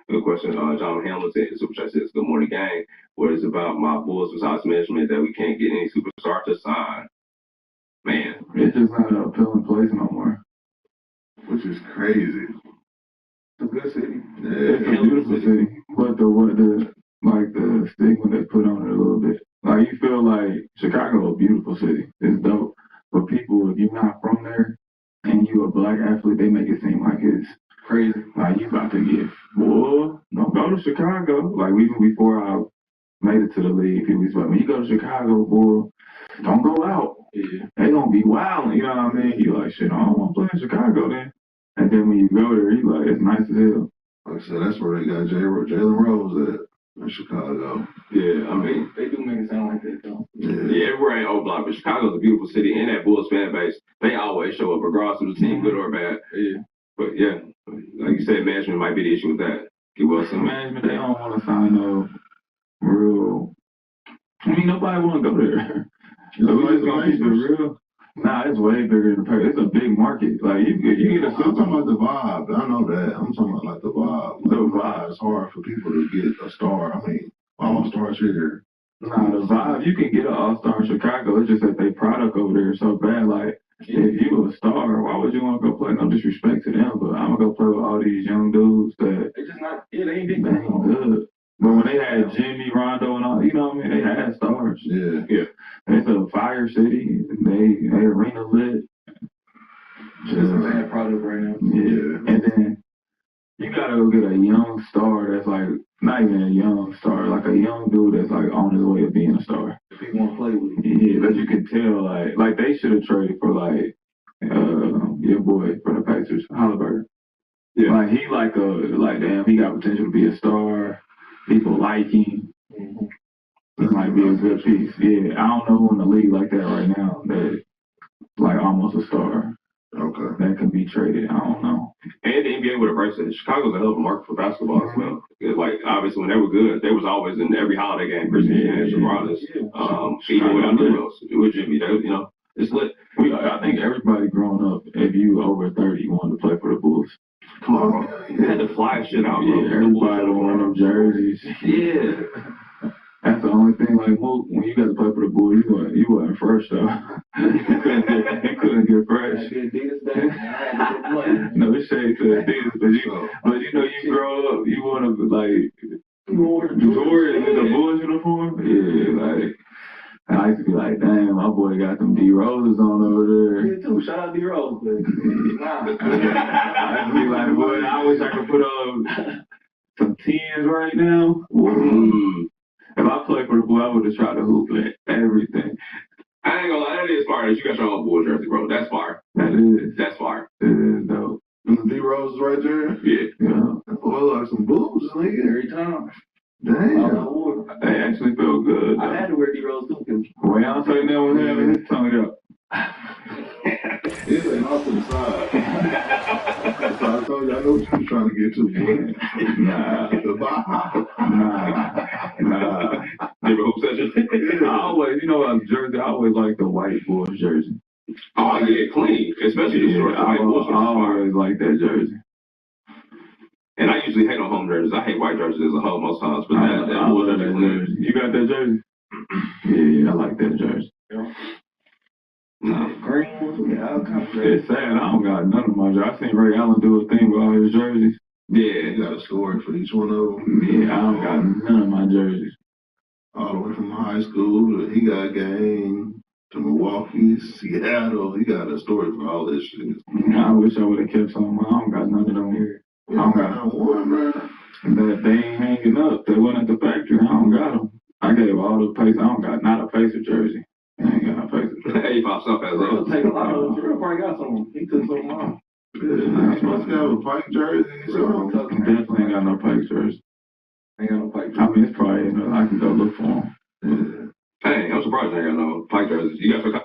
Good question. John Hamilton, Super Chat says, "Good morning, gang. What is about my Bulls besides management that we can't get any superstar to sign?" Man, it's just not an appealing place no more. Which is crazy. It's a good city. Yeah, it's a beautiful city. But the stigma they put on it a little bit. Like you feel like Chicago a beautiful city. It's dope. But people, if you're not from there and you a black athlete, they make it seem like it's crazy. Like you about to get, boy, don't go to Chicago. Like even before I made it to the league, people was like, when you go to Chicago, boy, don't go out. Yeah. They gonna be wild. You know what I mean? You like, shit, I don't want to play in Chicago then. And then when you go there, you like, it's nice as hell. Like I said, that's where they got Jalen Rose at. In Chicago. Yeah, I mean, they do make it sound like that, though. Yeah, everywhere ain't old block, but Chicago's a beautiful city, and that Bulls fan base, they always show up, regardless of the team, good or bad. Yeah. But yeah, like you said, management might be the issue with that. It was some management, they don't want to sign no real. I mean, nobody want to go there. So we just gonna keep it real. Nah, it's way bigger than Paris. It's a big market. Like you get a. I'm talking about the vibe. I know that. I'm talking about like the vibe. Like, the vibe. It's hard for people to get a star. I mean, all stars here. Nah, the vibe. You can get an all-star in Chicago. It's just that they product over there is so bad. Like if you a star, why would you want to go play? No disrespect to them, but I'm gonna go play with all these young dudes that they just not. Yeah, they ain't good. But when they had Jimmy, Rondo, and all, you know what I mean? They had stars. Yeah. Yeah. It's a fire city. They arena lit. Just a bad product right now. Yeah. And then you gotta go get a young star that's like, not even a young star, like a young dude that's like on his way of being a star. If he want to play with you. Yeah, but you can tell, like they should have traded for like, your boy for the Pacers, Halliburton. Yeah. Like he like damn, he got potential to be a star. People like him. Mm-hmm. It might be a good piece. Yeah, I don't know who in the league like that right now that like almost a star. Okay. That can be traded. I don't know. And the NBA would embrace it. Chicago's a hell of a market for basketball as well. Like obviously when they were good, they was always in every holiday game, Christmas games, regardless. Even without the Rose, with Jimmy, it's lit. I think everybody growing up, if you over 30, wanted to play for the Bulls. Come on, bro. You had to fly shit out, bro. Yeah, everybody wore them jerseys. Yeah. That's the only thing. Like when you got to play for the Bulls, you wasn't fresh though. you couldn't get fresh. No shade to Adidas, but you grow up, you want to like Jordan in the Bulls uniform. Yeah, like. And I used to be like, damn, my boy got them D Roses on over there. Me too. Shout out D Rose, but I used to be like, boy, I wish I could put on some 10s right now. If I played for the Bulls, I would have tried to hoop at everything. I ain't gonna lie, that is fire that you got your own Bulls jersey, bro. That's fire. That's fire. It is dope. The D Roses right there? Yeah. Boy, like some Bulls, nigga. Every time. Damn. They actually feel good. I had to wear D-Rose too. Well, y'all say that was having his tongue up. It's an awesome side. That's why I told you, I know what you was trying to get to, man. Nah. Neighborhood session. I always, jersey, I always like the white Bulls jersey. Oh, yeah, clean. Especially the short white Bulls. I always like that jersey. And I usually hate on home jerseys. I hate white jerseys as a whole most times, but that love that jersey. You got that jersey? Yeah, I like that jersey. Yeah. No. Green. Yeah, it's sad. I don't got none of my jerseys. I seen Ray Allen do a thing with all his jerseys. Yeah, you got a story for each one of them. Yeah, I don't got none of my jerseys. All the way from high school he got game to Milwaukee, Seattle. He got a story for all this shit. I wish I would have kept some. I don't got none of them here. I don't got one, man. That they ain't hanging up. They went at the factory. I don't got them. I gave all the Pacers. I don't got not a Pacer jersey. I ain't got no Pacer jersey. Hey, he pops up as well. Take a lot of them. Jerome probably got some. He took some off. Yeah, supposed to have a Pike jersey. Definitely ain't got no Pike jersey. Ain't got no Pike jersey. I mean, it's probably I can go look for them. Hey, I'm surprised I ain't got no Pike jerseys. You got some.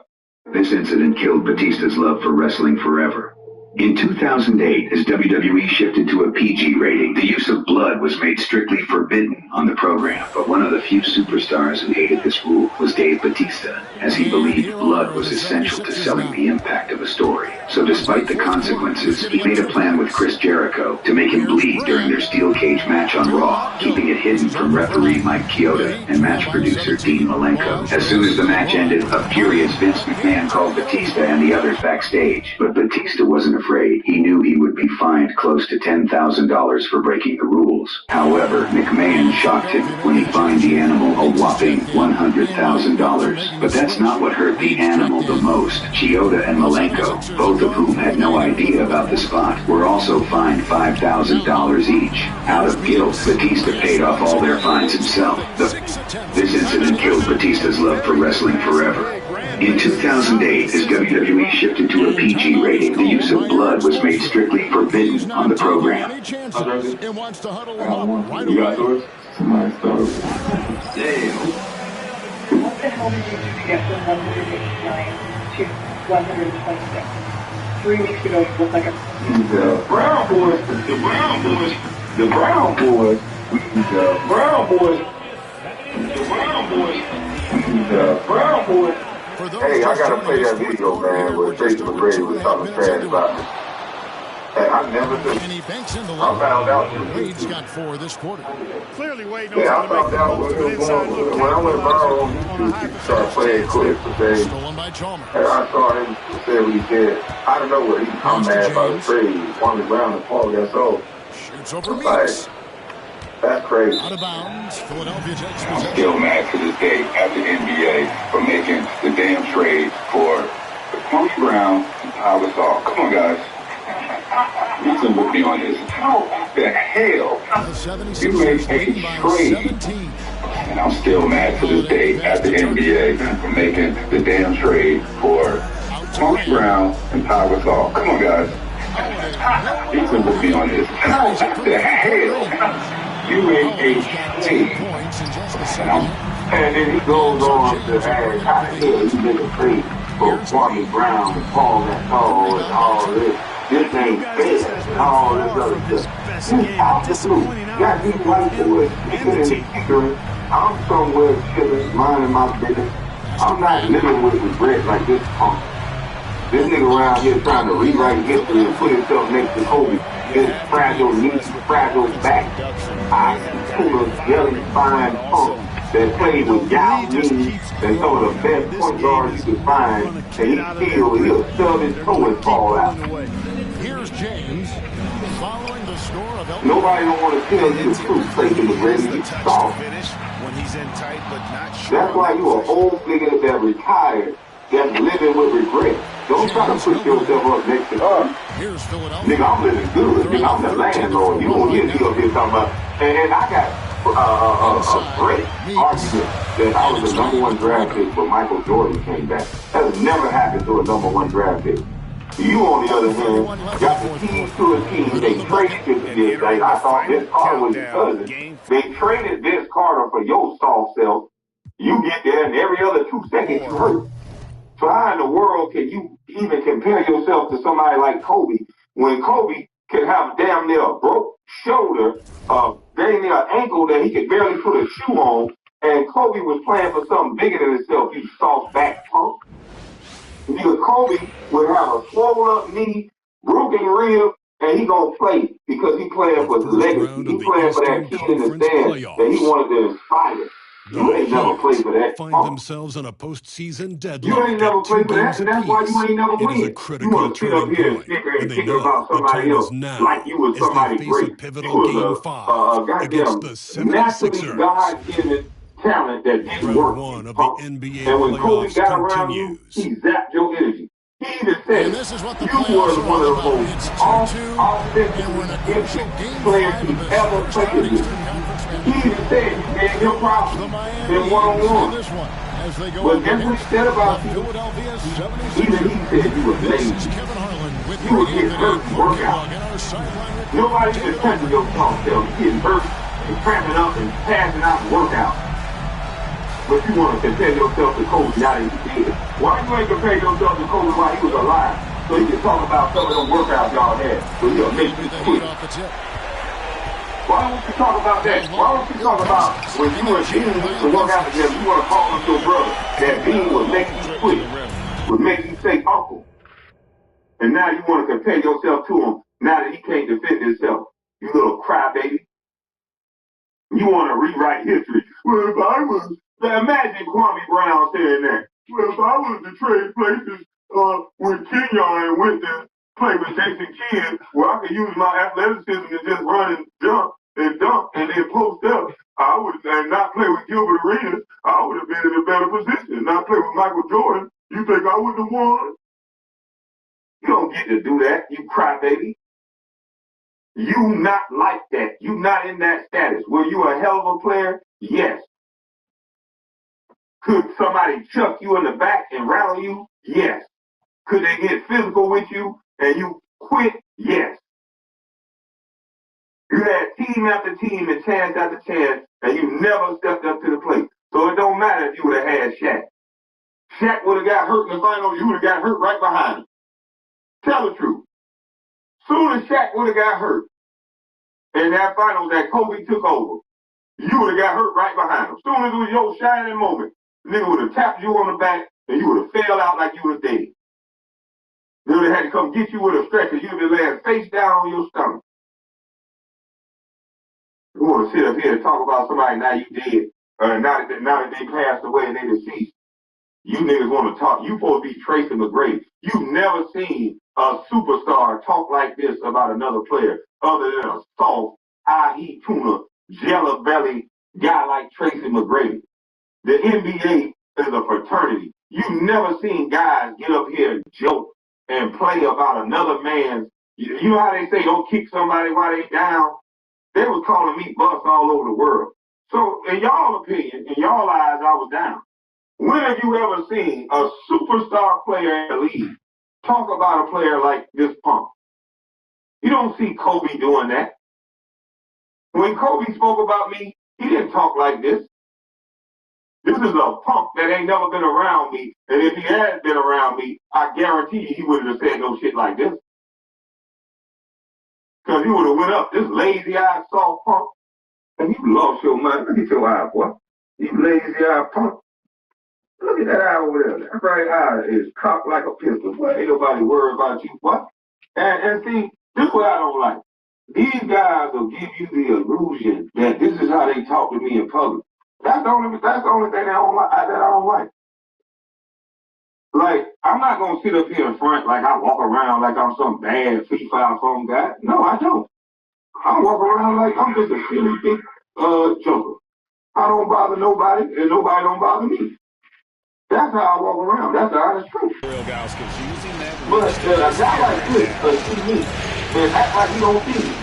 This incident killed Batista's love for wrestling forever. In 2008, as WWE shifted to a PG rating, the use of blood was made strictly forbidden on the program. But one of the few superstars who hated this rule was Dave Bautista, as he believed blood was essential to selling the impact of a story. So despite the consequences, he made a plan with Chris Jericho to make him bleed during their steel cage match on Raw, keeping it hidden from referee Mike Chioda and match producer Dean Malenko. As soon as the match ended, a furious Vince McMahon called Batista and the others backstage. But Batista wasn't afraid. He knew he would be fined close to $10,000 for breaking the rules. However, McMahon shocked him when he fined the animal a whopping $100,000. But that's not what hurt the animal the most. Chioda and Malenko, both of whom had no idea about the spot, were also fined $5,000 each. Out of guilt, Batista paid off all their fines himself. This incident killed Batista's love for wrestling forever. In 2008, as WWE shifted to a PG rating, the use of blood was made strictly forbidden on the program. You got yours? Somebody started. Damn. What the hell did you do to get from 189 to 126? 3 weeks ago, you looked like a... The Brown boys, the Brown boys, the Brown boys, the Brown boys, the Brown boys, the Brown boys. Hey, I gotta play that video, man, where Jason McGrady was talking trash about me. Hey, I never did. I found out. Wade's got 4 this quarter. Clearly, Wade knows Yeah, how I to make found the out most what of an was inside going look. on. When I went viral on YouTube, he started playing clips to say, Stolen by Chalmers. and I saw him say what he said. I don't know what I'm mad about the trade. Kwame Brown and Paul Gasol. Shoots over Like, Meeks. that's crazy. Out of bounds. Philadelphia takes I'm possession. still mad to this day at the NBA for making the damn trade for Kwame Brown and Paul Gasol. Come on, guys. You can with me on this. How the hell The you made 76ers a leading by trade? 17. And I'm still mad to this day at the NBA for making the damn trade for Kwame Brown and Paul Gasol. Come on, guys. You can with me on this. How the hell you made a trade? Points in just a And second. And then he goes on to add, how the hell you make a trade for Kwame Brown and Paul Gasol and all this? This ain't fair and all this other stuff. You out the blue. Got these white boys sitting in the secret. I'm somewhere chilling, minding my business. I'm not living with regret like this punk. This nigga around here trying to rewrite history and put himself next to Kobe. His fragile knees, fragile back. I pull a yelling fine punk that played with Yao Ming and some of the best point guards you could find, and he'll stub his toe and fall out. Here's James following the score of LBJ. Nobody don't want to tell you the truth. Clayton was ready to soft. When he's in tight but not sure. That's why you an old nigga that retired, that's living with regret. Don't try to put yourself up next to us. Here's Philadelphia. Nigga, I'm living good. Nigga, I'm the landlord. You won't hear me up here talking about, and I got a great argument that I was the #1 draft pick when Michael Jordan came back. That has never happened to a #1 draft pick. You, on the other hand, got the keys to a team. They traded this. Like, I thought Vince Carter was your cousin. They traded Vince Carter for your soft self. You get there, and every other 2 seconds you hurt. So how in the world can you even compare yourself to somebody like Kobe when Kobe can have damn near a broke shoulder, damn near an ankle that he could barely put a shoe on, and Kobe was playing for something bigger than himself, you soft back punk? Nigga, Kobe would have a swollen up knee, broken rib, and he gonna play because he playing for his legacy. He playing for that kid in the stand that he wanted to inspire. You ain't never played for that. Find themselves on a postseason deadline. You ain't never played for that, and that's why you ain't never win. You want to sit up here and sticker and think about somebody else like you was somebody great. You was a goddamn naturally God-given talent that didn't work. And when Kobe got around you, he zapped your energy. He even said you were one of the most offensive players he's ever played with. He even said you gave him problems in one-on-one. But guess what he said about you? Even he said you were lazy. You would get hurt and work out. Nobody can touch your soft self. You getting hurt and cramping up and passing out and work out. But you want to compare yourself to Kobe now that he did. Why you ain't compare yourself to Kobe while he was alive? so he can talk about some of them workouts y'all had, so he'll make you quit. Why don't you talk about that? Why don't you talk about when you and Dean used to work out together, you want to call him your brother, that Dean would make you quit, would make you say uncle. And now you want to compare yourself to him now that he can't defend himself. You little crybaby. You want to rewrite history. Well, if I was, imagine Kwame Brown saying that. Well, if I was to trade places with Kenyon and went to play with Jason Kidd, where I could use my athleticism to just run and jump and dunk and then post up, I would, and not play with Gilbert Arenas, I would have been in a better position. Not play with Michael Jordan. You think I would have won? You don't get to do that, you crybaby. You not like that. You not in that status. Were you a hell of a player? Yes. Could somebody chuck you in the back and rattle you? Yes. Could they get physical with you and you quit? Yes. You had team after team and chance after chance, and you never stepped up to the plate. So it don't matter if you would have had Shaq. Shaq would have got hurt in the final, you would have got hurt right behind him. Tell the truth. Soon as Shaq would have got hurt in that finals that Kobe took over, you would have got hurt right behind him. Soon as it was your shining moment, the nigga would have tapped you on the back and you would have fell out like you was dead. They would have had to come get you with a stretcher. You'd have been laying face down on your stomach. You want to sit up here and talk about somebody now you dead, now that they passed away and they deceased. You niggas want to talk. You supposed to be Tracy McGrady. You've never seen a superstar talk like this about another player other than a soft, high-heat tuna, jello belly guy like Tracy McGrady. The NBA is a fraternity. You've never seen guys get up here and joke and play about another man's. You know how they say don't kick somebody while they down? They was calling me bust all over the world. So in y'all opinion, in y'all eyes, I was down. When have you ever seen a superstar player in the league talk about a player like this punk? You don't see Kobe doing that. When Kobe spoke about me, he didn't talk like this. This is a punk that ain't never been around me, and if he had been around me, I guarantee you he wouldn't have said no shit like this. Because he would have went up, this lazy-eyed soft punk, and you lost your mind. Look at your eye, boy. You lazy-eyed punk. Look at that eye over there. That right eye is cocked like a pistol. Boy, ain't nobody worried about you, boy. And see, this is what I don't like. These guys will give you the illusion that this is how they talk to me in public. That's the only thing that I don't like. Like, I'm not going to sit up here in front like I walk around like I'm some bad FIFA phone guy. No, I don't. I walk around like I'm just a silly big junker. I don't bother nobody, and nobody don't bother me. That's how I walk around. That's the honest truth. But a guy like this see me and act like he don't see me.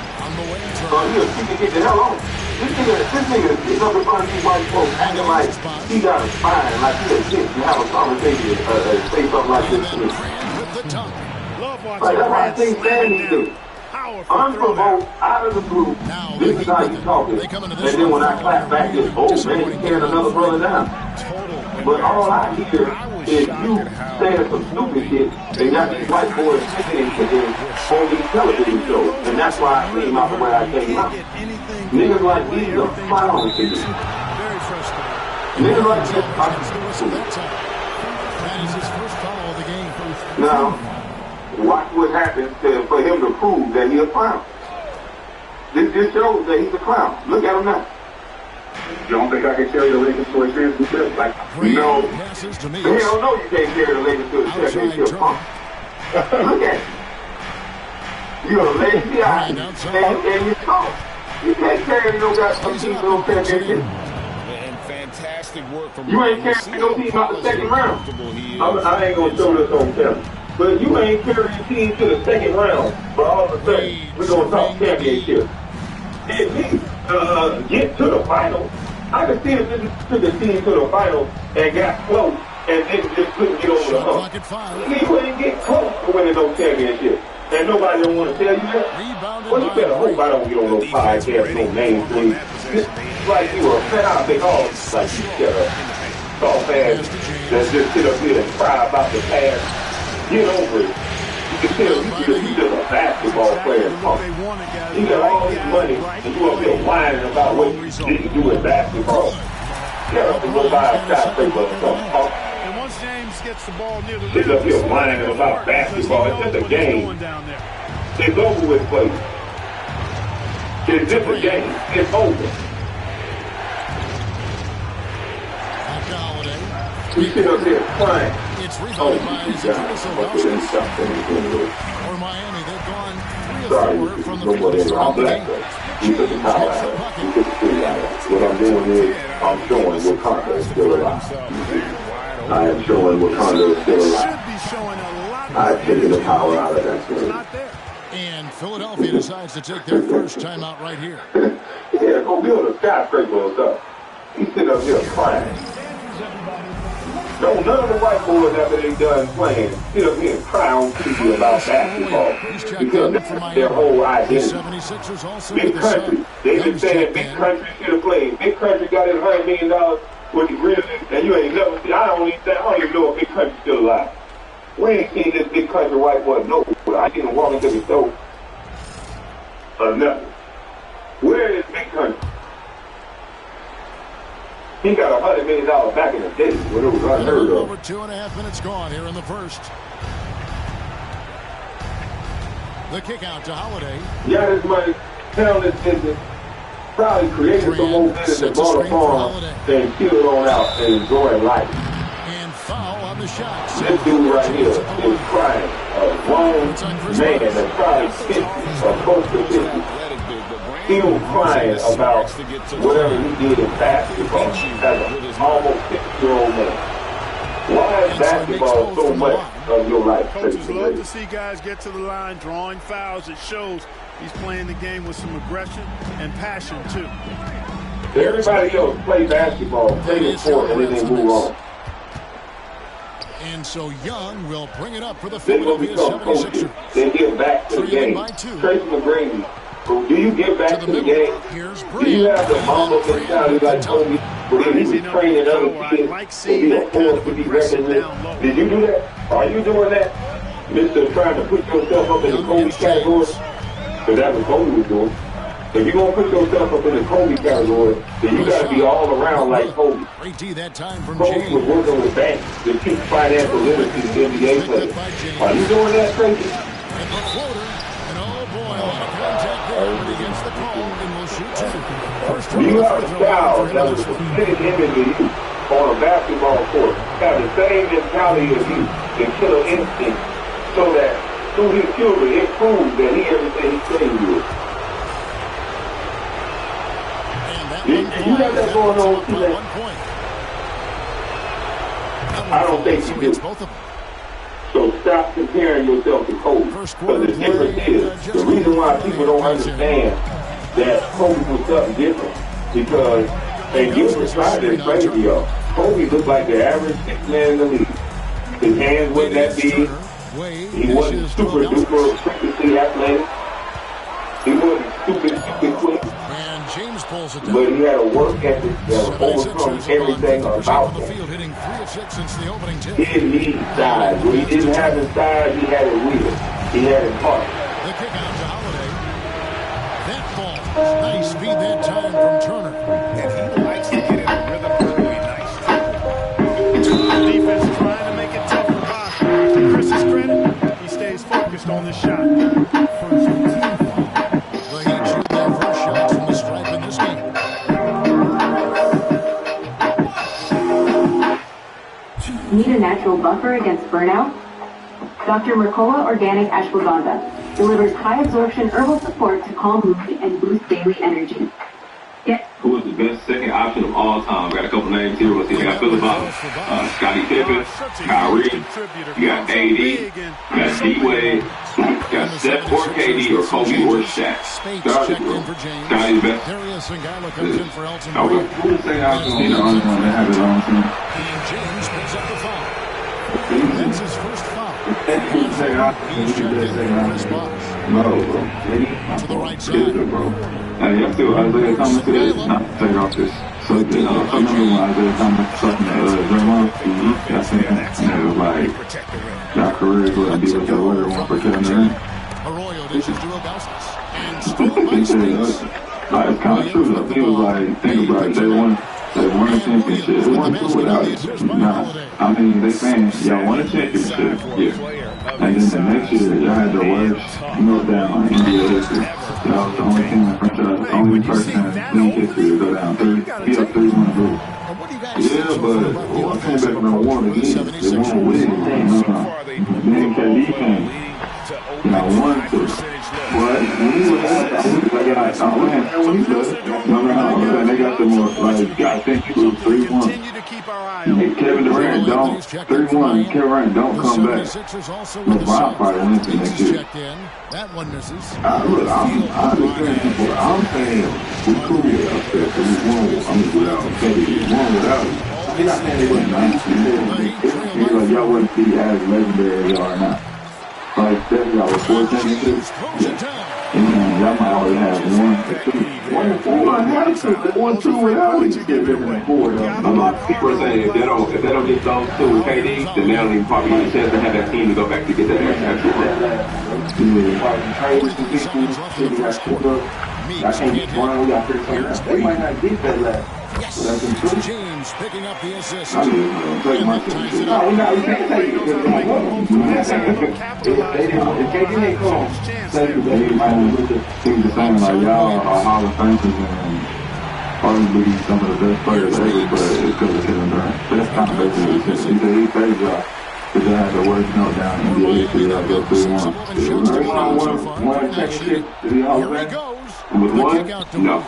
He can get the hell on. This nigga sitting up in front of these white folks acting like he got a spine, like he a kid to have a conversation say something like this to me. Like, that's why I think Sandy do. Unprovoked, out of the blue, this is how you talking. And then when I clap back, it's, oh man, you carrying another brother down. But all I hear is you saying some stupid shit and got these white boys listening to this on these television shows. And that's why I came out the way I came out. Niggas like these are clowns to me. Niggas like this are now, watch what happens for him to prove that he's a clown. This just shows that he's a clown. Look at him now. You don't think I can carry the Lakers to a championship? Like, no. Hell no, you can't carry the Lakers to a championship, punk. Look at it. You're a lazy eye, and you're tall. You can't carry no goddamn team to no championship. And fantastic work from you ain't carrying no team out the second round. I ain't gonna show this on camera. But you ain't carrying your team to the second round. But all of a sudden, we're gonna talk championship. At least get to the final. I can see if this took the team to the final and got close and then just couldn't get over the hump. You ain't get close to winning no championship. And nobody don't want to tell you that. Well, you better hope I don't get on no podcast, no name, please. It's like you were a fat out big all like you shut up. Soft ass that just sit up here and cry about the past. Get over it. can tell he's just a basketball player. He got all this money, and you up here whining about what you didn't do in basketball. Yeah, to go buy a skyscraper or something. And once James gets the ball near the He's up here whining about basketball. It's just a game. It's over with, please. It's just a game. It's over. We sit up there crying. It's rebounded by for Miami. They've gone 3 of 4 from the field to start the game. We took the power out of it. We took the city out of it. What I'm doing is I'm showing Wakanda is still alive. I am showing Wakanda is still alive. I've taken the power out of that city. And Philadelphia decides to take their first timeout right here. Yeah, go build a skyscraper or stuff. He's sitting up here crying. No, none of the white boys after they done playing sit up here and cry on TV about basketball because that's their whole identity. Big country. They've been saying big country should have played. Big country got his $100 million with the Grizzlies, and you ain't never seen. I don't even know if big country's still alive. We ain't seen this big country white boy no. I didn't walk into the store or nothing. Where is big country? He got $100 million back in the day when it was unheard of. Over 2.5 minutes gone here in the first. The kick out to Holiday. Yeah, this money, talented business, probably created some more business and bought a farm and killed on out and enjoying life. And foul on the shot. This dude right here is crying. A grown man that's probably 50 or close to 50. Still crying about whatever he did in basketball as an almost 50-year-old man. Why is basketball so much of your life? Coaches love to see guys get to the line, drawing fouls. It shows he's playing the game with some aggression and passion, too. Everybody else play basketball, play the sport, and then they move on. And so Young will bring it up for the Then will Philadelphia become coaches. 76ers. Then get back to the game. Tracy McGrady. Do you get back to the game? Do you have the mama mentality like Kobe, where he was training other kids to be a force to be reckoned with? Did you do that? Are you doing that? Mr. Trying to put yourself up in the Kobe category? Because that's what Kobe was doing. If you're going to put yourself up in the Kobe category, then you got to be all around like Kobe. Kobe was working with banks to teach financial literacy to NBA players. Are you doing that, Tracy? You have a child that was a specific image of you on a basketball court, have the same mentality as you, the killer instinct, so that through his children, it proves that he everything he's saying you is. You have that going on today? I don't think you do. So stop comparing yourself to Kobe. Because the difference is, the reason why people don't understand that Kobe was something different, because, and Gilbert tried to explain to y'all, Kobe looked like the average six man in the league. His hands wasn't that big. He wasn't super duper frequently athletic. He wasn't stupid quick. But he had a work ethic that would overcome everything about him. He didn't need size. When he didn't have his size, he had his will. He had his heart. The kick out to Holiday. That ball. Nice speed that time from Turner. And he likes to get in a rhythm early. Nice. The defense trying to make it tough for Boston. To Chris's credit, he stays focused on the shot. Need a natural buffer against burnout? Dr. Mercola Organic Ashwagandha delivers high absorption herbal support to calm mood and boost daily energy. Who is the best second option of all time? Got a couple names here. Let's see. I got Philip Scottie Pippen, Kyrie. You got AD. You got D-Wade. You got Steph or KD or Kobe or Shaq. Scottie's best. Who would say I was the only one that have his own team? James picks up the foul. That's his first foul. Who would say I was the best second option? No, bro. To the right side. Bro. Hey, y'all still Isaiah Thomas today? Not to take off this subject. I remember when Isaiah Thomas was talking to Draymond. Y'all seen that? And it was like, y'all careers wouldn't be what they were one for Kevin Durant. Arroyo dishes to Rogauskas. And stolen by He said, Stevens. like, it's kind of true though. He was like, think about it. They won a championship. It wasn't true without it. Nah, I mean, they saying y'all won a championship. Yeah. And then the next year, y'all had the worst meltdown in NBA history. Y'all was the only team in the franchise, only person in league history to go down 3, beat up 3-1 lose. Yeah, but I came back and I won again. They won with it. Then KD came. Y'all won to. What? When he was out, when he does it. No, they got the more, like, I think he was 3-1. Kevin Durant don't 3-1. Kevin Durant don't come back. LeBron probably wins the next year. That one misses. Look, I understand people. I'm saying we cool without that because we won. I mean, without KD, we won without him. He's not saying they wasn't nice. He's like, y'all wouldn't be as legendary as y'all are now. Like, that y'all was 4 championships. Yeah. And y'all might already have 1 or 2. 1 and 4, I had to. 1, 2 without him. You get better than 4. A lot of people are saying if they don't get those 2 with KD, then they don't even probably get a chance to have that team to go back to get that extra run. They might not get that last. James picking up the assist. I mean, take my shit. No, we can't take it because they won't. If KD ain't come, He's the same, like, y'all are Hall of Famers and arguably some of the best players ever, but it's because of Kevin Durant. That's kind of basically what he said. He said he saved y'all because y'all had the worst meltdown in NBA history. Y'all go 3-1. one championship to the Hall of Here he Fame. goes. With The one? kick out to No.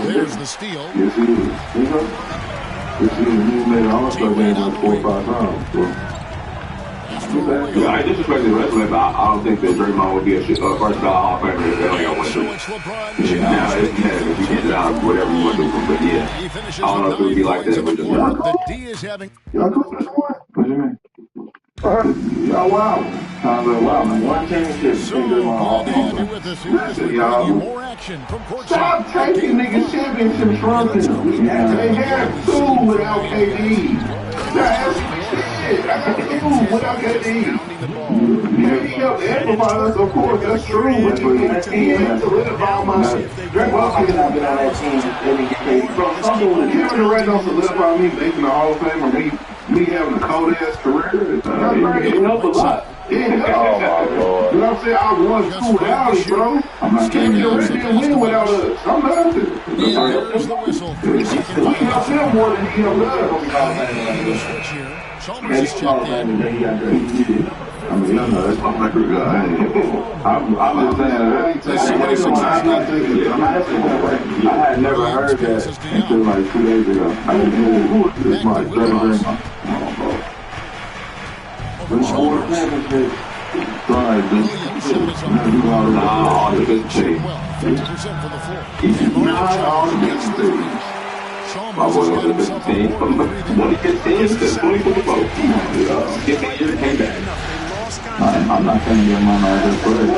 There's the steal. Yes, he is. Yes, he is. He's made an All-Star game like 4 or 5 times. Yeah, I disrespect the wrestling, but I don't think that Draymond would be a first ballot Hall of Famer if they only got 1 So shoot. it's LeBron. Now, if you get it out, whatever you want to do, but yeah, He finishes I don't know if it would be like that, but just The D is having. Y'all come this one. What do you mean? Y'all wow. Sounds like, wow, man. 1 championship. So glad to have you with us here as we bring you more action from courtside. Stop taking niggas championships from them. They had 2 without KD. That's shit. I got 2 without KD. KD helped amplify us, of course, that's true. But he ain't solidify my Draymond could not get on that team and get KD. Kevin Durant don't solidify me making the Hall of Fame or me having a cold ass career. It helped a lot. Oh my Lord. But I'm saying I won 2 without it, bro. I'm not saying Kevin Durant didn't win without us. I'm nothing. There's the whistle. We helped him more than he helped us. Switch here. Chalmers is checked in. I mean, that's my record guy. I'm just saying, I had never heard that until like 2 days ago. I didn't hear who is my Draymond. Right, all the good shit. 50% for the floor. Not all the big things. My boy was a good team. 2015 to 2024. 15 years came back. I'm not saying your mama is just good.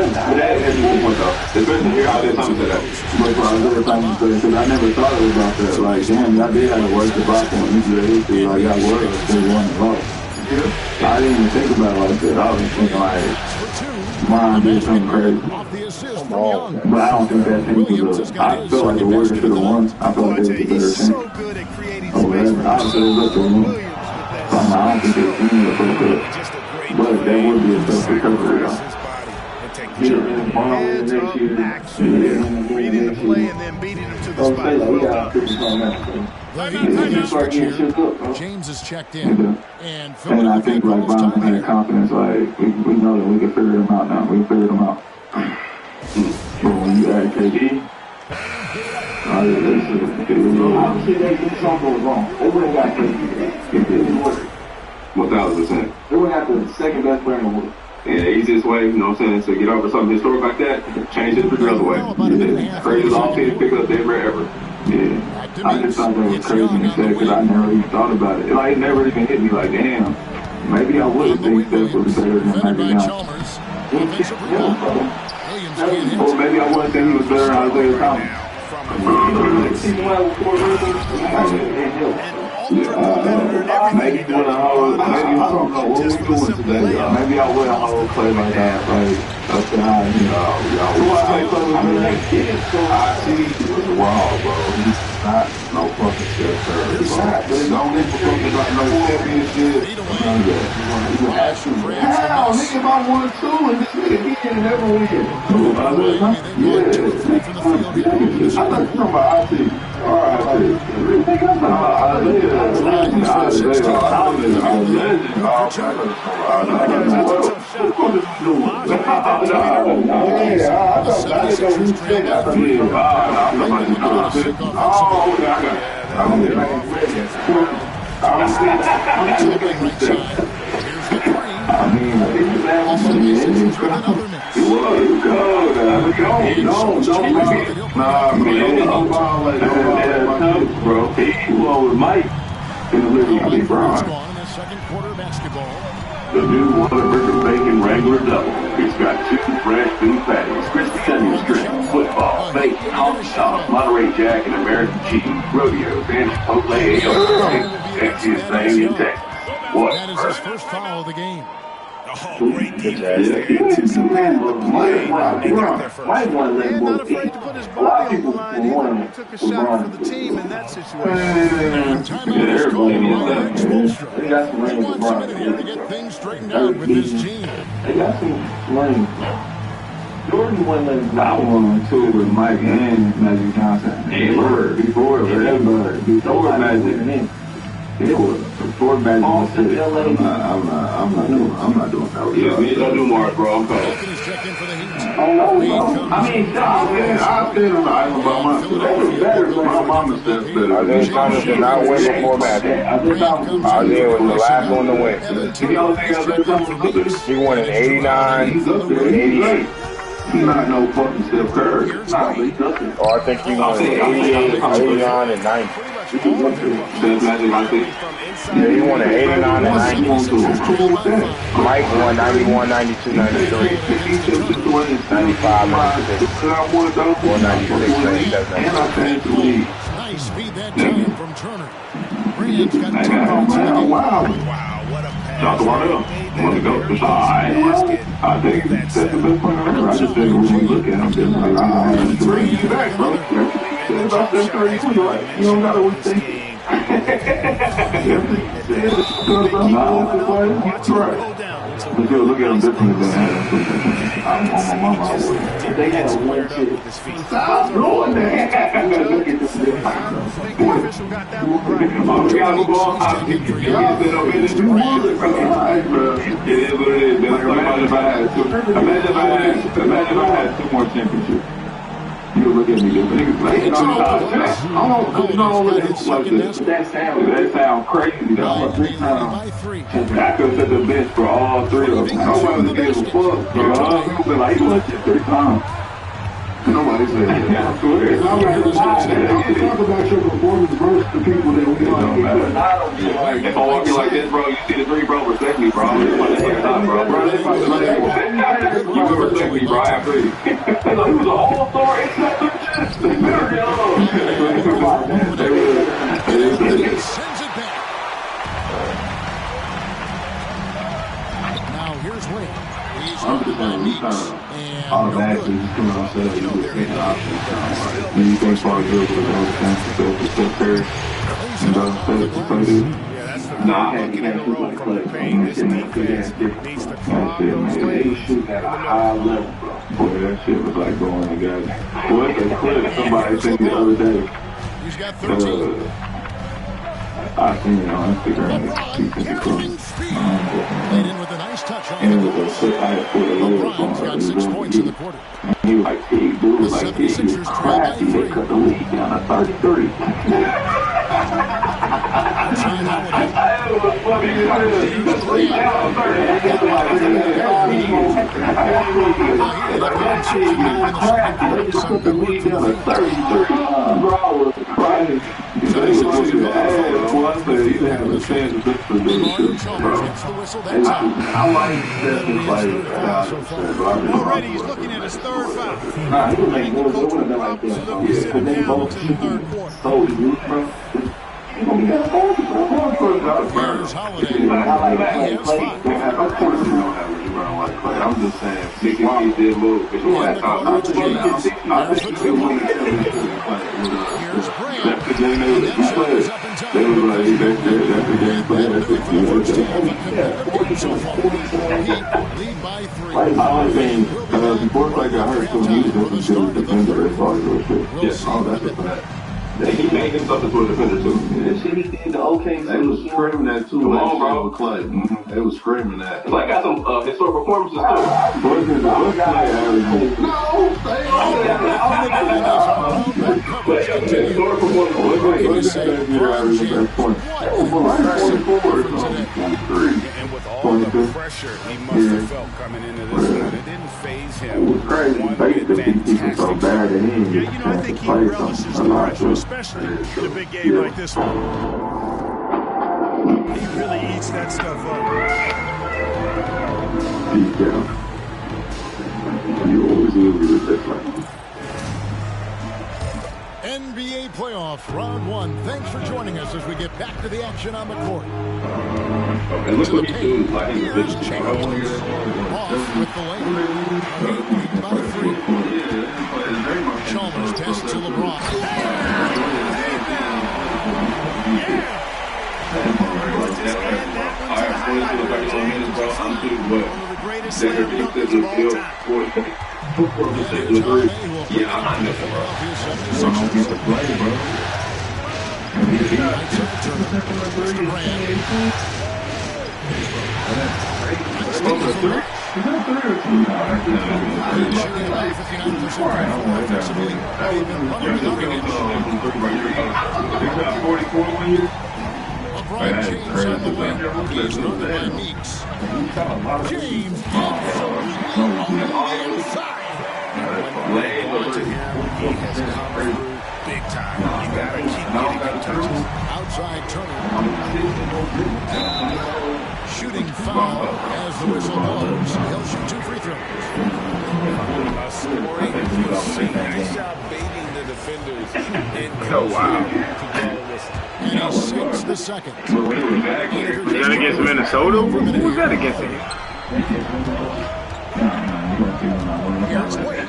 Especially here out there, something to that. Because I never thought it was about that. Like, damn, y'all did have the worst debacle in NBA history. Like, y'all were still one and lost. I didn't even think about it like that. I was thinking, like, Mine did something crazy. But I don't think that team was I felt like the Warriors should have won. I felt like they was a better team. Or whatever. I was up to them. I don't think their team was so good. But that would be a tough recovery, though. Reading the play and then beating him to the spot. James is checked in. And I think like Bond had confidence, like we know that we can figure them out now. We can figure them out. But when you add KD, obviously they did something wrong. They would have got KD. 1,000%. They would have the second best player in the world. And the easiest way, you know what I'm saying, to get over something historic like that, change it the other way. Crazy all teams pick up ever. Yeah. I just thought that was crazy and sad because I never even thought about it. Like, it never even hit me like, damn, maybe I would think Steph was better than maybe now. Offensive rebound. Williams can't hit. Or maybe I wouldn't think he was better than Isaiah Thomas. Maybe you want to hold, maybe I don't know what we're doing today. Maybe I wouldn't hold play like that, like up to high, you know. I see he was raw, bro. He's not no fucking Steph Curry. He's not, but it's only because he's not no championship. None of that. How? Nigga, if I won two and this nigga he didn't never win. Yeah. I thought you were talking about IT. Alright, I think I'm talking about bro. He with Mike in the living room. Second quarter basketball. The new Whataburger Bacon Wrangler Double. It's got 2 fresh beef patties, crispy onion strips, football, bacon, honky tonk, Monterey Jack, and American cheese, rodeos, and Chipotle ale. Sexiest thing in Texas. What? That is his first foul of the game. Oh, great defense there. Took some man, but Mike want to let him Not afraid to put his body on the line. He took a shot for the team in that situation. Timeout is called by Eric Spoelstra. He wants a minute here to get things straightened out with his team. They got some money. Jordan went like I won two with Mike and Magic Johnson. And Bird. Before Magic. It was before Magic was city. I'm not doing that. Yeah, we don't do Mars, bro. I'm cold. Falcons check in for the Heat. I mean, I've been on the island by myself. They were better. My mama says better. Isaiah Thomas did not win before Magic. Isaiah was the last one to win. He won in 89 and 88. He's not no fucking Steph Curry. Nah, he doesn't. Or I think he won in 88, 89 and 90. Yeah, he won in 89 and 90. Mike won 91, 92, 93, 95, 96, or 96, 97, 97. Nice feed that time from Turner. Rand's got 2 points in the game. Wow, what a pass. Shot the one up. Want to go? I think that's the best point ever. I just think when we look at him, just like, bring you back, bro. It's about that 32, right? You don't gotta think. Right. But you look at them differently than that. I'm on my mama. They had one shit. Stop doing that. Look at this. We gotta move on. It is what it is. Imagine if I had 2 more championships. You look at me different. Like, I don't look at it like this. That sound crazy, though. I could set the bench for all 3 of them. Nobody gave a fuck. People been like, he won shit 3 times. Nobody said that. I swear. Talk about your performance versus the people that we are. If I walk you like this, bro, you see the 3, bro, respect me, bro. You can respect me, bro. I agree. He was an all-star except for just the better Sends it back. Now here's Wade. He's guarded by Meeks. Automatically, just coming on set, you just take the option. When you think far good with all the things to say to Steph Curry, and those things to play to. Nah, He can't shoot like Clay. That shit, man. He shoot at a high level, bro. Boy, that shit was like going together. Boy, it's a clip somebody sent the other day. He's got 13. I seen it on Instagram. Played in with a nice touch on And it was a clip I had put a little on. LeBron's got 6 points in the quarter. He was like, he was crafty. They cut the lead down to 33. Already he's looking at his third foul. I think the coach will probably look to sit him down into the third quarter. Here's Holiday. He has 5. I'm just saying, he did move. Here's Graham. And that shot is up in time. And that'll do it for the first half of competitive game so far. Heat lead by 3. Before I got hurt, so he was just a defender as far as those shit. Yes, all that's for that. He made himself into a defender too. That shit he did to OK, they was screaming that too. Come on, bro. With Clay. They was screaming that. Clay got some historic performances too. Historic performances. And with all the pressure he must have felt coming into this one, it didn't faze him. One fantastic. Yeah, I think he relishes the pressure, especially in a big game like this one. He really eats that stuff up. NBA playoffs, round 1. Thanks for joining us as we get back to the action on the court. And look what he do. Like Here's Chambers. Off with the lane. Heat lead by 3. Chalmers passes to LeBron. LeBron James on the wing. He's guarded by Meeks. James absolutely on the inside. Big time. You gotta keep getting good touches. Outside Turner. Shooting foul as the whistle blows. He'll shoot 2 free throws. Nice job baiting the defenders. Oh, wow. And he sinks the second. Was that against Minnesota? Who was that against him? Here's Wade.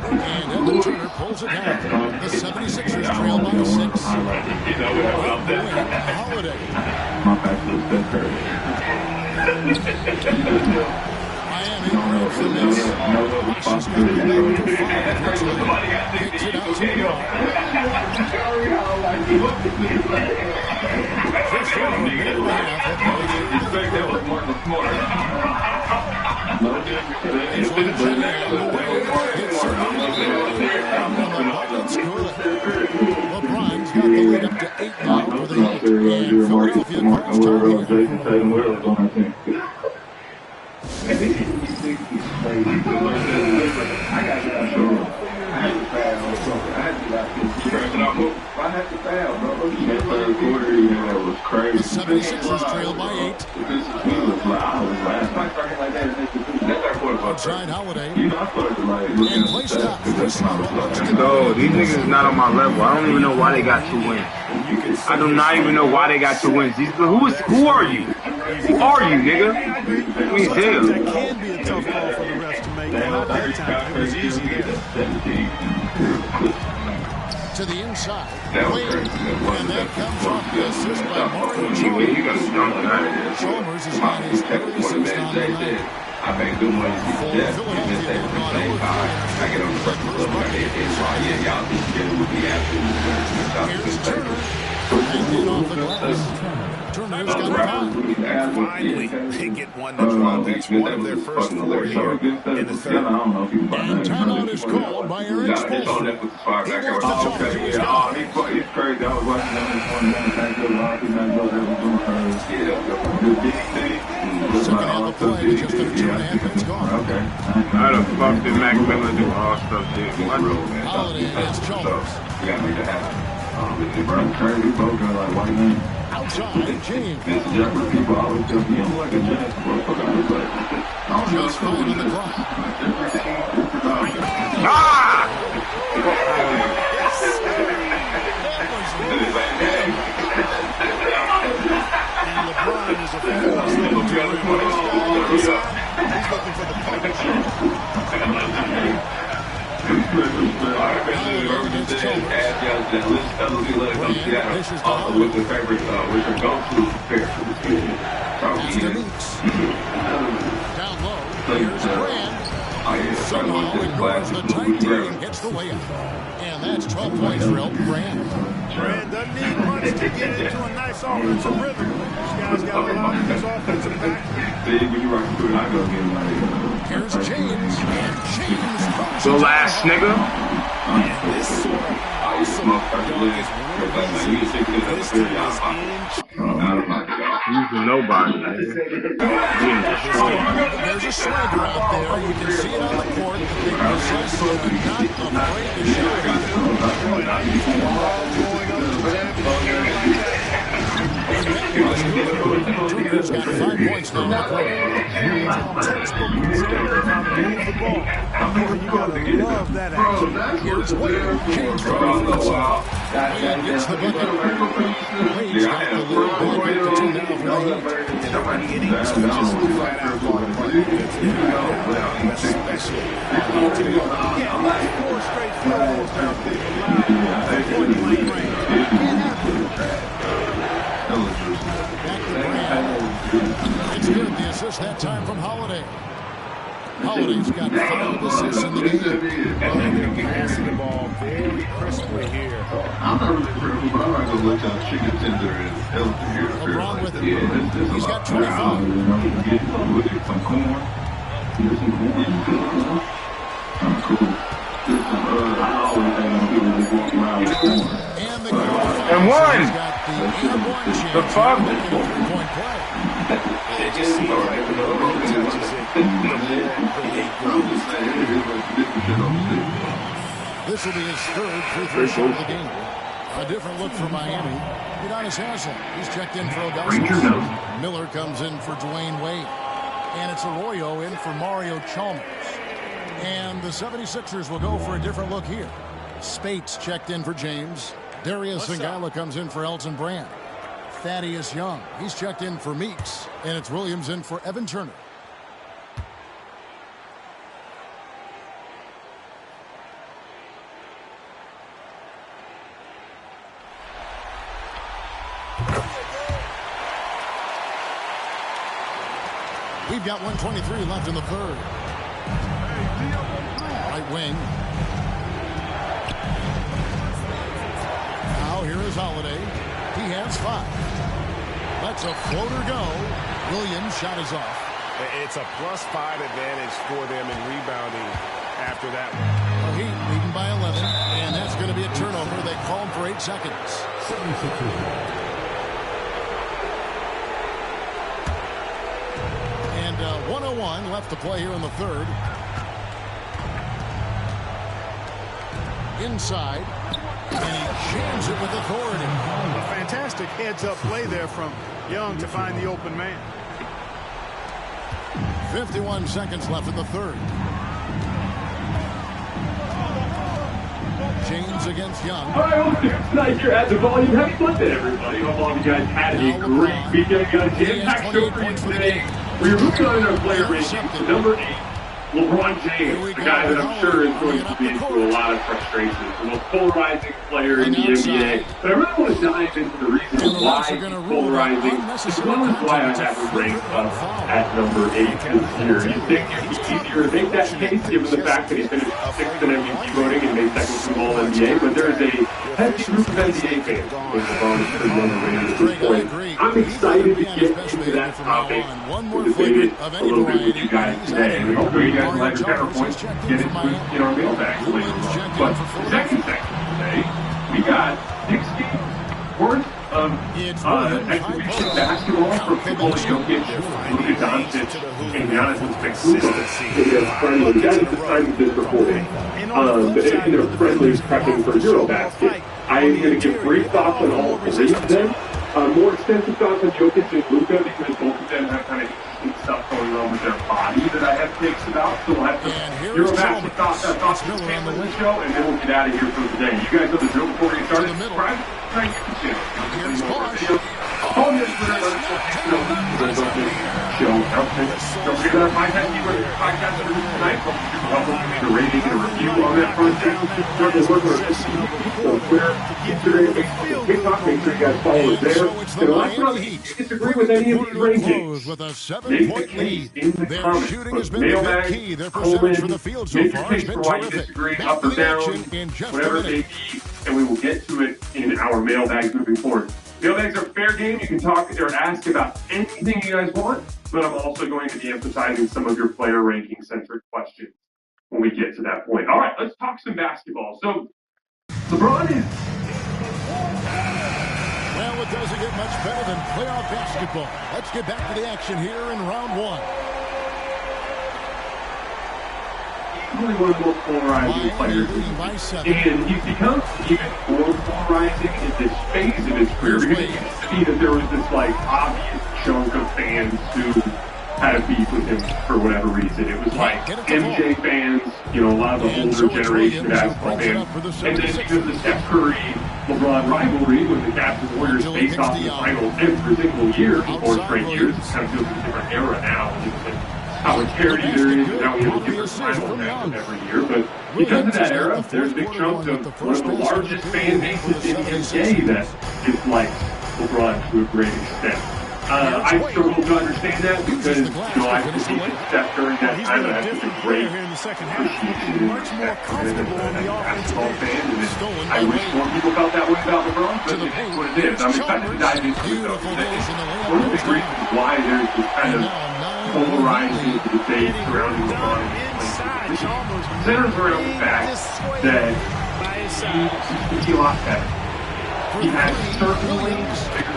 And Evan Turner pulls it down. The 76ers trail by 6. Holiday. Miami breaks the miss. Washington's got it back to 5. Kicks it out to LeBron. Just over a minute and a half of play. Here's LBJ on the way. Hits it on the LeBron's got the lead up to 8 now for the Heat. And Philadelphia calls timeout. The 76ers trail by 8. Outside Holiday. And play stop. No, these niggas is not on my level. I don't even know why they got 2 wins. I do not even know why they got 2 wins. Who are you? Who are you, nigga? Please That can be a tough call for the refs to make. Not that time. It was easy there. To the inside. Wade. And that comes off the assist by Marco Chalmers. Chalmers has got his 3rd assist on the night. I paid good money to be dead. I get on the first club. Y'all together with the Here's Turner. Hanging off the glass. Turner's got time. Finally, they get one to drop. That's one of their first 4 here in the third. And timeout is called by Aaron Spolstra. He wants to talk to his guy. He's crazy. I was watching him this one. Second half of play, just under 2.5 minutes gone. How the fuck did Mac Miller do all stuff shit? Holiday against Chalmers. Crazy, both got like white names. Outside, James. Mr. Jeffrey, people always tell me, you look like a jazz motherfucker. I was like, I don't know. Just fine on the clock. And LeBron is a force. He's looking for the punch. Also, what's your favorite, what's your go-to pair for this game? Down low, here's Brand. Somehow ignores the tight D and gets the layup. And that's 12 points for Elton Brand. Brand doesn't need much to get into a nice offensive rhythm. This guy's got a lot of his offensive back. Here's James. And James. So last nigga. Using nobody. Being destroyed. There's a swagger out there. You can see it on the court that they possess. Not afraid to show it. Turner's got 5 points now. Textbook example of how to move the ball. You gotta love that action. Here's Wade. James from the front side. Wade gets the bucket. Wade's got the lead. Ball back to 2 now for the Heat. Four straight field goals now. It's good, the assist that time from Holiday. Holiday's got 5 assists in the game. Passing the ball very crisply here. I'm not really critical, but I like to look at chicken tender and elephant here. LeBron with him. He's got 25. Some corn. Get some corn. Cool. And the goal. And one. He's got the and one chance. The fuck? Three-point play. It just seems like the more he touches it, the more he grows. This will be his third free-throw shot of the game. A different look for Miami. Udonis Haslem. He's checked in for Augustus. Miller comes in for Dwayne Wade. And it's Arroyo in for Mario Chalmers. And the 76ers will go for a different look here. Spates checked in for James. Darius Ngala comes in for Elton Brand. Thaddeus Young, he's checked in for Meeks. And it's Williams in for Evan Turner. We've got 1:23 left in the third. Right wing. Now here is Holiday. He has 5. Lets a floater go. Williams' shot is off. It's a +5 advantage for them in rebounding after that one. The Heat leading by 11, and that's going to be a turnover. They call him for 8 seconds. 76ers. And 1:01 left to play here in the third. Inside, and he jams it with authority. A fantastic heads-up play there from Young to find the open man. 51 seconds left in the third. James against Young. All right, okay. Tonight you're at the volume. Happy Monday, everybody. Hope all of you guys had a great weekend. We got a jam-packed show for you today. We're moving on in our player rating to number 8. LeBron James, the guy that I'm sure is going to be through a lot of frustration, the most polarizing player in the NBA. But I really want to dive into the reasons why he's polarizing, as well as why I have him ranked up at number 8 this year. You think it'd be easier to make that case given the fact that he finished 6th in MVP voting and made second to all NBA, but there is a heavy group of NBA fans with LeBron is pretty underrated at this point. I'm excited to get into that topic and debate it a little bit with you guys today. And hopefully you guys will like your counterpoints, get into our mailbag later on. But the second section today, we got 6 games worth of exhibition basketball from people that don't get Luka Doncic and Giannis' consistency. Friendly, guys have decided this before. In their friendly prepping for Eurobasket, I I am going to give brief thoughts on all three of them. More extensive thoughts on Jokic and Luka because both of them have kind of interesting stuff going on with their body that I have takes about. So we'll have some Eurobasket thoughts on the show, and then we'll get out of here for today. You guys know the drill before we get started. Subscribe to my YouTube channel. Follow me on Twitter. Show announcements. Don't forget our podcast that are tonight. Help us make a rating and a review on that front end. Start to work on our so Twitter, Instagram, Facebook, TikTok. Make sure you guys follow us there. And last but not least, if you disagree with any of these rankings, with a 7-point lead in the comments. Shooting has been the key. Their percentage for the field so far has been terrific. Disagree, up or down, whatever it may be, and we will get to it in our mailbags moving forward. Mailbags are fair game. You can talk or ask about anything you guys want, but I'm also going to be emphasizing some of your player ranking centric questions when we get to that point. All right, let's talk some basketball. So, LeBron is... Well, it doesn't get much better than playoff basketball. Let's get back to the action here in round one. Really one of the most polarizing players, and he's become even more polarizing in this phase of his career because it used to be that there was this like obvious chunk of fans who had a beef with him for whatever reason. It was like MJ fans, you know, a lot of the older generation of basketball fans, and then because of the Steph Curry LeBron rivalry, when the Cavs and Warriors face off in the finals every single year for 4 straight years, it kind of feels like a different era now. How much parity there is, and how we have a different final matchup every year. But because of that era, there's big chunks of one of the largest fan bases in the NBA that dislikes LeBron to a great extent. I struggle to understand that because, you know, I believe that during that time I had such a great appreciation and respect for him as a basketball fan, and I wish more people felt that way about LeBron, but it is what it is. I'm excited to dive into it, though. One of the big reasons why there's this kind of polarizing debate surrounding LeBron centers around the fact that he lost better. He has certainly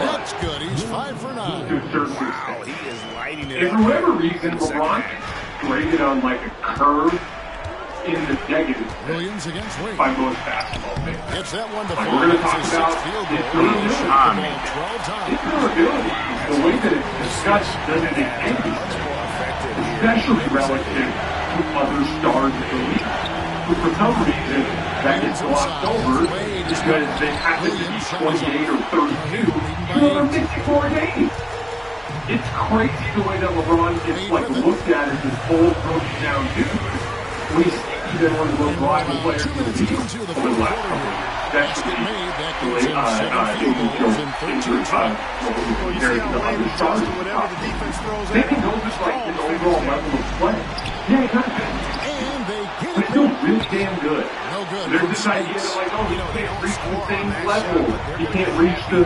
That's good. He's 5 for 9. To a certain extent. He is lighting it up. For whatever reason, LeBron graded on like a curve in the negative by most basketball fans. Gets that one to like we're going to talk about his durability. His durability, the way that it's discussed, doesn't make any sense, especially relative to other stars in the league. But for some reason, that gets glossed over because they happen to be 28 or 32 for 54 games. It's crazy the way that LeBron gets like looked at as this old, broken down dude when he's even one of the most reliable players in the league over the last couple of years. Especially the way injured compared to the other stars. Maybe those just like his overall level of play. Yeah, he kind of is. But he's still really damn good. There's this idea that like, oh, he can't reach the same level. He can't reach the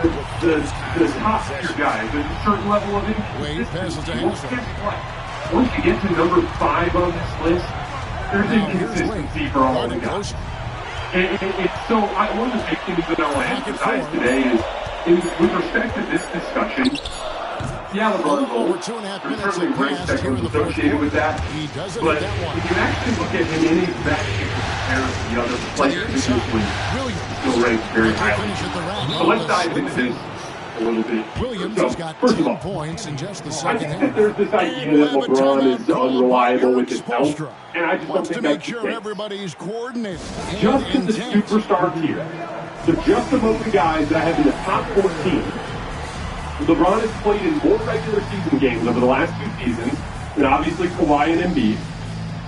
top tier guys. There's a certain level of inconsistency. Once you get to number 5 on this list, there's inconsistency for all the guys. And so one of the big things that I want to emphasize today is with respect to this discussion, yeah, LeBron's old. There's certainly great spectrums associated with that. But if you actually look at him in a vacuum compared to the other players, this is when he still ranks very highly. So let's dive into this a little bit. So, first of all, I think that there's this idea that LeBron is unreliable with his health, and I just don't think that's the case. Just in the superstar tier, so just among the guys that I have in the top 14, LeBron has played in more regular season games over the last 2 seasons than obviously Kawhi and Embiid,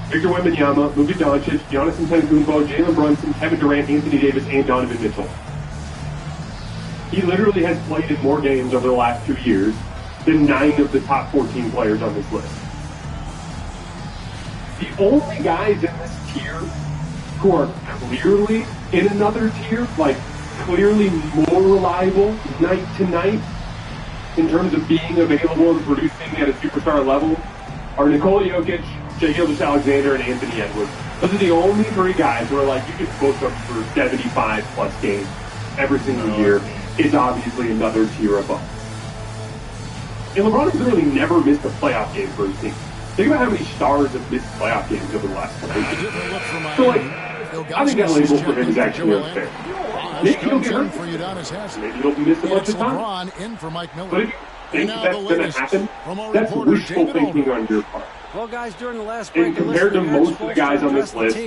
Victor Wembanyama, Luka Doncic, Giannis Antetokounmpo, Jalen Brunson, Kevin Durant, Anthony Davis, and Donovan Mitchell. He literally has played in more games over the last 2 years than 9 of the top 14 players on this list. The only guys in this tier who are clearly in another tier, like clearly more reliable night to night, in terms of being available and producing at a superstar level, are Nikola Jokic, Shai Gilgeous-Alexander, and Anthony Edwards. Those are the only 3 guys who are like, you can book them for 75-plus games every single year. It's obviously another tier above. And LeBron has literally never missed a playoff game for his team. Think about how many stars have missed playoff games over the last couple of years. So, like, I think that label for him is actually unfair. maybe he'll comes get in hurt. for Udonis Haslem. Maybe he'll miss a bunch It's of time. LeBron in for Mike Miller. But if you think And now that's the going to latest happen, from our that's reporter, wishful David thinking Aldridge. on your part. Well, guys, during the last break, And compared to most of the guys on this list,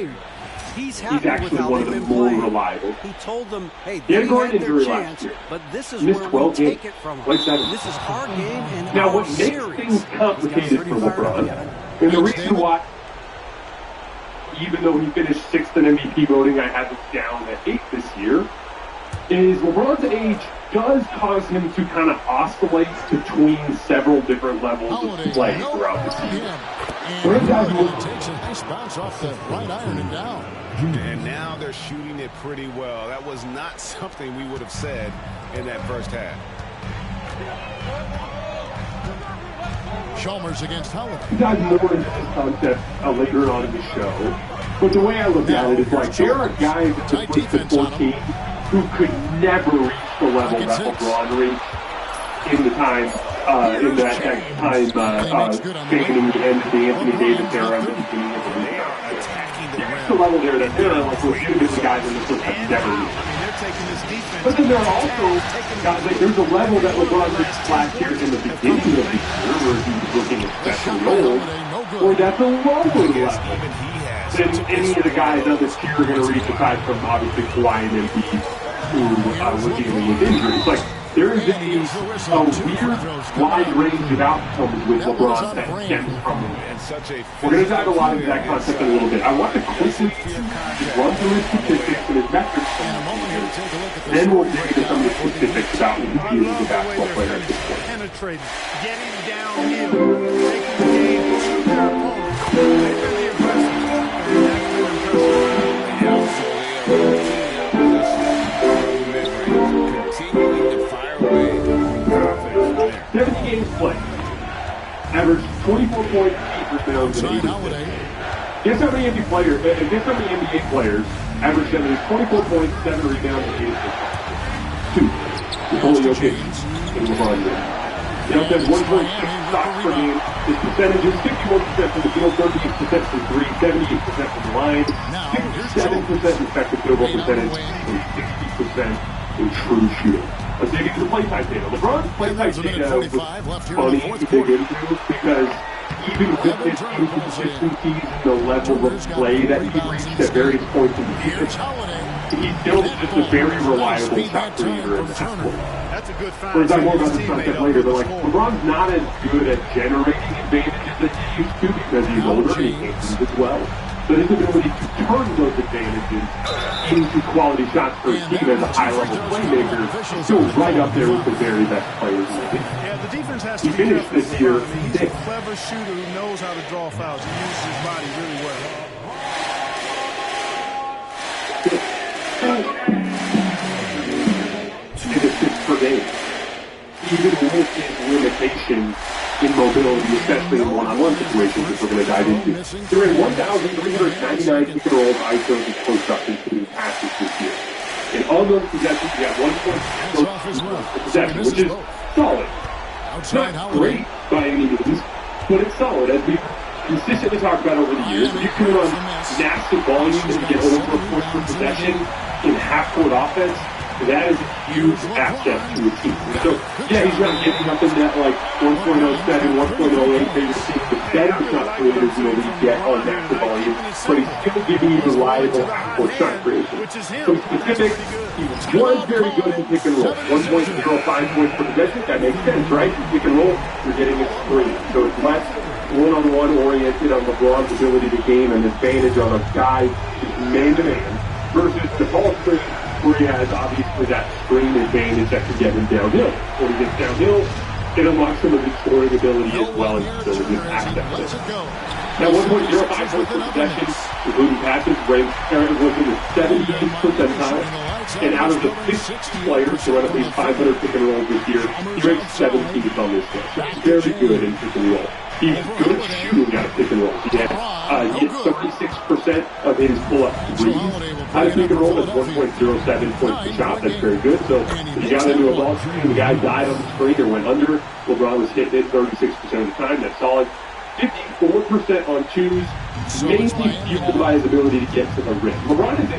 he's actually one of the more reliable. He told them, hey, He they had a groin had their injury last chance, year. but this is Missed where 12 we games. take it from Like us. that. This is our game and Now, our what makes series. things complicated for LeBron, and the reason why, even though he finished 6th in MVP voting, I have him down at 8th this year, is LeBron's age does cause him to kind of oscillate between several different levels of play throughout the season. And takes a nice bounce off the right iron and down. And now they're shooting it pretty well. That was not something we would have said in that first half. Chalmers against Holiday. We dive more into this concept later on in the show. But the way I look at it is like there are guys at the first to 14 who could never reach the level that LeBron reached in the time, in that time spanning the end of the Anthony Davis era and the beginning of the league. There's the level there that there are like legitimately guys in this list have never reached. But then there are also guys like there's a level that LeBron reached last year in the beginning of the year where he was looking especially old, or that's a lower level than any of the guys on this tier are going to reach aside from obviously Kawhi and Embiid who were dealing with injuries. Like there is a weird wide range of outcomes with LeBron that stems from him. We're going to dive a lot into that concept in a little bit. I want to quickly run through his statistics and his metrics, then we'll dig into some of the specifics about who he is as a basketball player at this point. Penetrating, getting downhill, taking the game to their opponent. They've been the aggressors, and that's been Continuing to fire away. 70 games played. Averaged 24 points, 8 rebounds, and 8 assists. Guess how many NBA players averaged 24 points, 7 rebounds, and 8 assists? 2. It's only Jokic and LeBron James. Jokic has 1.6 stocks per game. His percentage is 51% from the field, 38% from 3, 78% from the line, 67% effective field goal percentage, and 60% in true shooting. Let's dig into the playtime data. LeBron's playtime data was funny to dig into because even with his inconsistencies in the level of play that he reached at various points in the season, he's still just a very reliable shot creator in the half court. That's a good find. We'll talk more about this concept later, but like LeBron's not as good at generating advantages as he used to because he's older and he can't do as well. But his ability to turn those advantages into quality shots for his team as a high-level playmaker is still right up there with the very best players in the league. Yeah, the defense has to He be finished careful. this year I mean, he's a 6th. clever shooter who knows how to draw fouls. He uses his body really well. And assists per game. Even with his limitations in mobility, especially in one-on-one situations, which we're going to dive into. There are 1,399 pick-and-rolls, ISOs, and post-ups, including passes this year. And on those possessions, you got 1.6 possession, which is solid. Not great by any means, but it's solid. As we've consistently talked about over the years, you can run massive volume and get over a point per possession in half-court offense. That is a huge asset to a team. So, yeah, he's not getting up in that, like, 1.07, 1.08 that you're seeing the better shot creators in the league get on massive volume, but he's still giving you reliable half-court shot creation. Some specifics, he was very good in pick and roll. 1.05 points per possession, that makes sense, right? In pick and roll, you're getting a screen. So it's less one-on-one oriented on LeBron's ability to gain an advantage on a guy who's man-to-man versus the ball screen, where he has obviously that screen advantage that can get him downhill. When he gets downhill, it unlocks some of his scoring ability as well as his ability to access it. Now, 1.05 points per possession, including passes, was in the 78th percentile, and out of the 6 players to run at least 500 pick and rolls this year, he ranked 17th on this list. So he's very good in pick and roll. He's good shooting out of pick and rolls. He hit 36% of his pull-up threes out of pick and roll. That's 1.07 points per shot. That's very good. So he got into a ball screen, the guy died on the screen or went under. LeBron was hitting it 36% of the time. That's solid. 54% on twos, mainly fueled by his ability to get to the rim. LeBron is a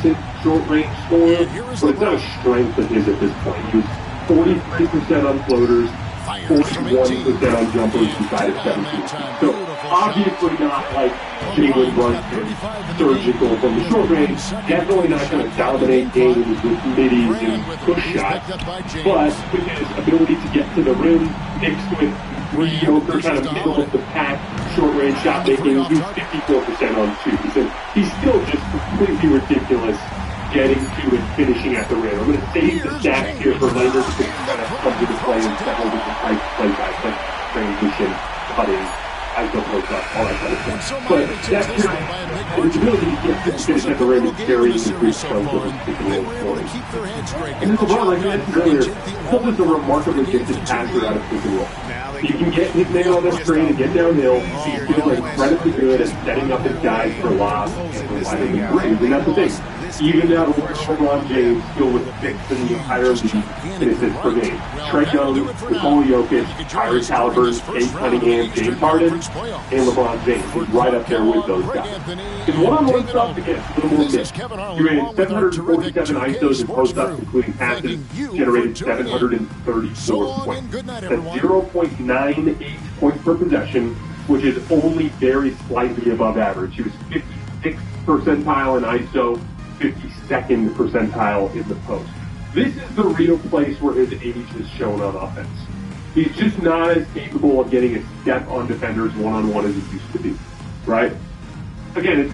decent short-range scorer, but it's not a strength of his at this point. He was 43% on floaters, 41% on jumpers inside of 17. So obviously not like Jalen Brunson, surgical from the short range. Definitely not going to dominate games with middies and push shots. But with his ability to get to the rim, mixed with mediocre kind of middle of the pack short range shot making, he's 54% on twos. And he's still just completely ridiculous getting to and finishing at the rim. I'm going to save the stats here for later to kind of come into play and several different types of play guys like transition, cutting, ISO post up, all that kind of stuff. But that's his ability to get to finish at the rim is very increased from what he's taking in scoring. And it's a lot like I mentioned earlier, Cole is a remarkably gifted passer out of pick and roll. You can get his man on the screen and get downhill. He's still incredibly good at setting up his guys for lobs and providing them threes. And that's the thing. Even now, LeBron James still with sixth in the entire league in assists per game. Trae Young, Nikola Jokic, Tyrese Halliburton, Cade Cunningham, James Harden, and LeBron James. He's right up there with those guys. His one-on-one stuff, again, a little more mixed. He ran 747 ISOs and post-ups, including passes, generated 734 points. That's 0.98 points per possession, which is only very slightly above average. He was 56th percentile in ISO, 52nd percentile in the post. This is the real place where his age is shown on offense. He's just not as capable of getting a step on defenders one-on-one as he used to be, right? Again, it's